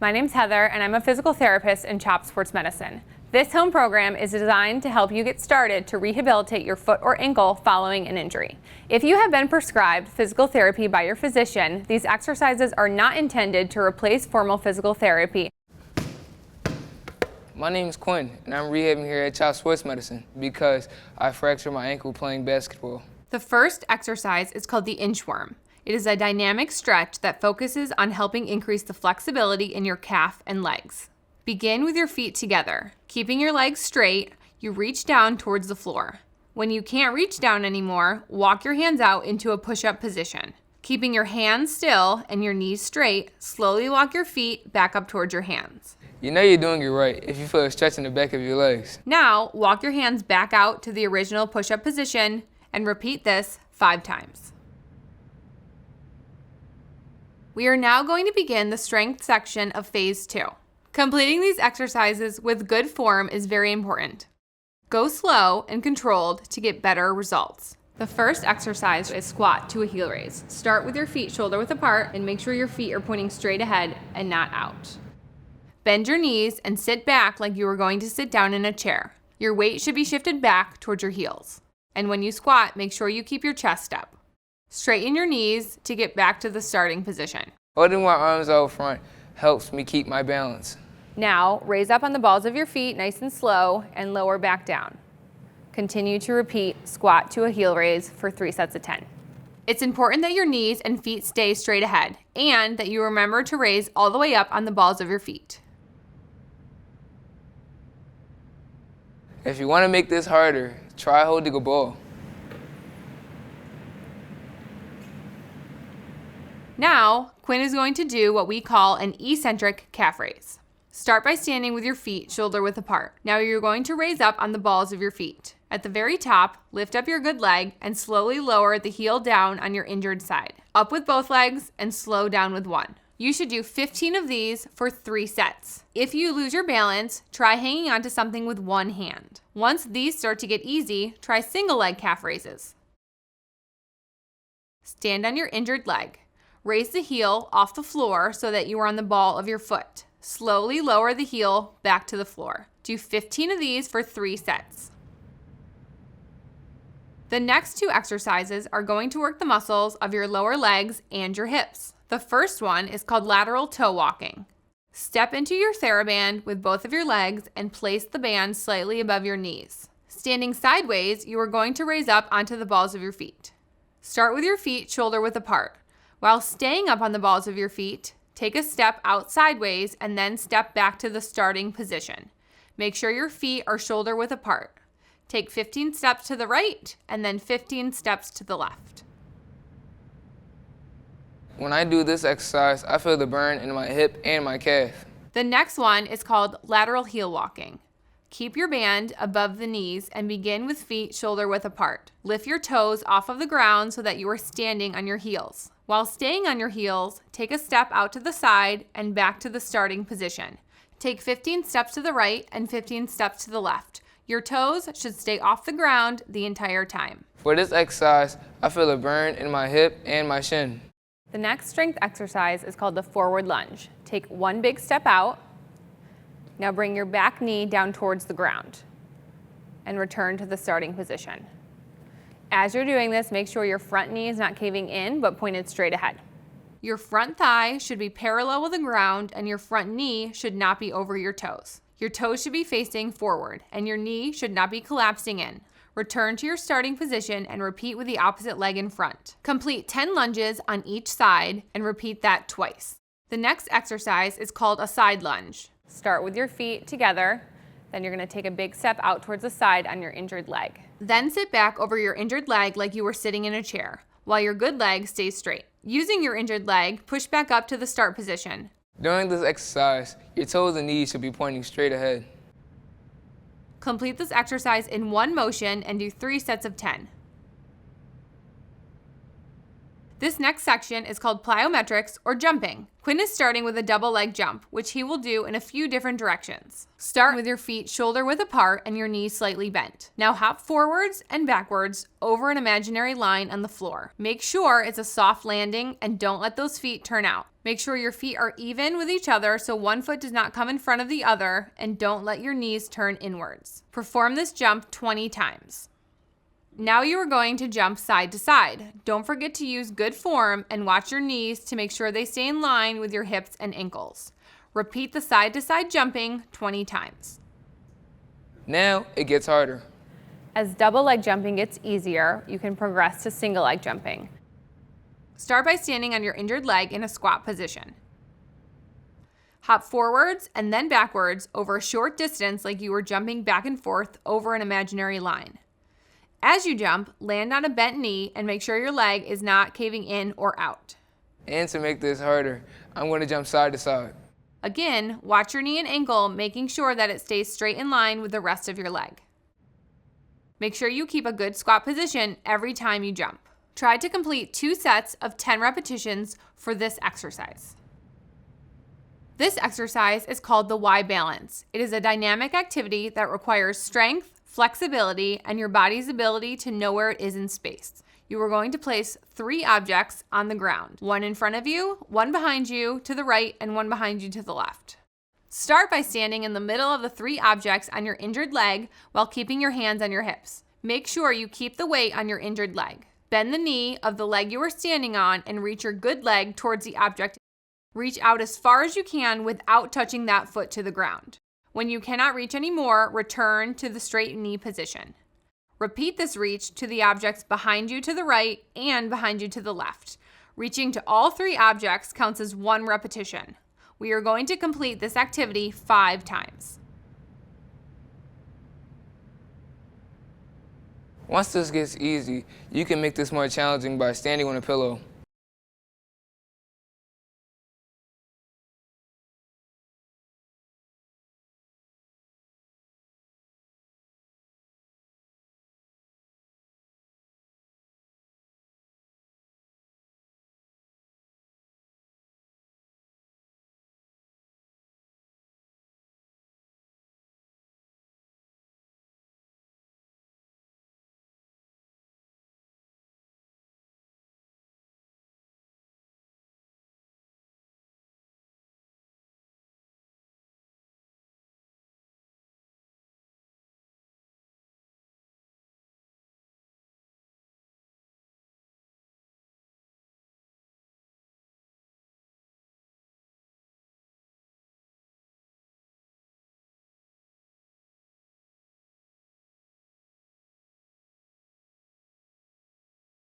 My name's Heather, and I'm a physical therapist in CHOP Sports Medicine. This home program is designed to help you get started to rehabilitate your foot or ankle following an injury. If you have been prescribed physical therapy by your physician, these exercises are not intended to replace formal physical therapy. My name is Quinn, and I'm rehabbing here at CHOP Sports Medicine because I fractured my ankle playing basketball. The first exercise is called the INCHWORM. It is a dynamic stretch that focuses on helping increase the flexibility in your calf and legs. Begin with your feet together. Keeping your legs straight, you reach down towards the floor. When you can't reach down anymore, walk your hands out into a push-up position. Keeping your hands still and your knees straight, slowly walk your feet back up towards your hands. You know you're doing it right if you feel a stretch in the back of your legs. Now, walk your hands back out to the original push-up position and repeat this 5 times. We are now going to begin the strength section of phase 2. Completing these exercises with good form is very important. Go slow and controlled to get better results. The first exercise is squat to a heel raise. Start with your feet shoulder width apart and make sure your feet are pointing straight ahead and not out. Bend your knees and sit back like you are going to sit down in a chair. Your weight should be shifted back towards your heels. And when you squat, make sure you keep your chest up. Straighten your knees to get back to the starting position. Holding my arms out front helps me keep my balance. Now, raise up on the balls of your feet nice and slow and lower back down. Continue to repeat squat to a heel raise for 3 sets of 10. It's important that your knees and feet stay straight ahead and that you remember to raise all the way up on the balls of your feet. If you want to make this harder, try holding a ball. Now, Quinn is going to do what we call an eccentric calf raise. Start by standing with your feet shoulder width apart. Now you're going to raise up on the balls of your feet. At the very top, lift up your good leg and slowly lower the heel down on your injured side. Up with both legs and slow down with one. You should do 15 of these for 3 sets. If you lose your balance, try hanging onto something with one hand. Once these start to get easy, try single leg calf raises. Stand on your injured leg. Raise the heel off the floor so that you are on the ball of your foot. Slowly lower the heel back to the floor. Do 15 of these for 3 sets. The next 2 exercises are going to work the muscles of your lower legs and your hips. The first one is called lateral toe walking. Step into your TheraBand with both of your legs and place the band slightly above your knees. Standing sideways, you are going to raise up onto the balls of your feet. Start with your feet shoulder width apart. While staying up on the balls of your feet, take a step out sideways and then step back to the starting position. Make sure your feet are shoulder width apart. Take 15 steps to the right and then 15 steps to the left. When I do this exercise, I feel the burn in my hip and my calf. The next one is called lateral heel walking. Keep your band above the knees and begin with feet shoulder width apart. Lift your toes off of the ground so that you are standing on your heels. While staying on your heels, take a step out to the side and back to the starting position. Take 15 steps to the right and 15 steps to the left. Your toes should stay off the ground the entire time. For this exercise, I feel a burn in my hip and my shin. The next strength exercise is called the forward lunge. Take 1 big step out. Now bring your back knee down towards the ground and return to the starting position. As you're doing this, make sure your front knee is not caving in but pointed straight ahead. Your front thigh should be parallel with the ground and your front knee should not be over your toes. Your toes should be facing forward and your knee should not be collapsing in. Return to your starting position and repeat with the opposite leg in front. Complete 10 lunges on each side and repeat that twice. The next exercise is called a side lunge. Start with your feet together, then you're going to take a big step out towards the side on your injured leg. Then sit back over your injured leg like you were sitting in a chair, while your good leg stays straight. Using your injured leg, push back up to the start position. During this exercise, your toes and knees should be pointing straight ahead. Complete this exercise in one motion and do 3 sets of 10. This next section is called plyometrics or jumping. Quinn is starting with a double leg jump, which he will do in a few different directions. Start with your feet shoulder width apart and your knees slightly bent. Now hop forwards and backwards over an imaginary line on the floor. Make sure it's a soft landing and don't let those feet turn out. Make sure your feet are even with each other so one foot does not come in front of the other, and don't let your knees turn inwards. Perform this jump 20 times. Now you are going to jump side to side. Don't forget to use good form and watch your knees to make sure they stay in line with your hips and ankles. Repeat the side to side jumping 20 times. Now it gets harder. As double leg jumping gets easier, you can progress to single leg jumping. Start by standing on your injured leg in a squat position. Hop forwards and then backwards over a short distance like you were jumping back and forth over an imaginary line. As you jump, land on a bent knee and make sure your leg is not caving in or out. And to make this harder, I'm going to jump side to side. Again, watch your knee and ankle, making sure that it stays straight in line with the rest of your leg. Make sure you keep a good squat position every time you jump. Try to complete 2 sets of 10 repetitions for this exercise. This exercise is called the Y balance. It is a dynamic activity that requires strength, flexibility, and your body's ability to know where it is in space. You are going to place 3 objects on the ground, 1 in front of you, 1 behind you to the right, and 1 behind you to the left. Start by standing in the middle of the 3 objects on your injured leg while keeping your hands on your hips. Make sure you keep the weight on your injured leg. Bend the knee of the leg you are standing on and reach your good leg towards the object. Reach out as far as you can without touching that foot to the ground. When you cannot reach anymore, return to the straight knee position. Repeat this reach to the objects behind you to the right and behind you to the left. Reaching to all 3 objects counts as 1 repetition. We are going to complete this activity 5 times. Once this gets easy, you can make this more challenging by standing on a pillow.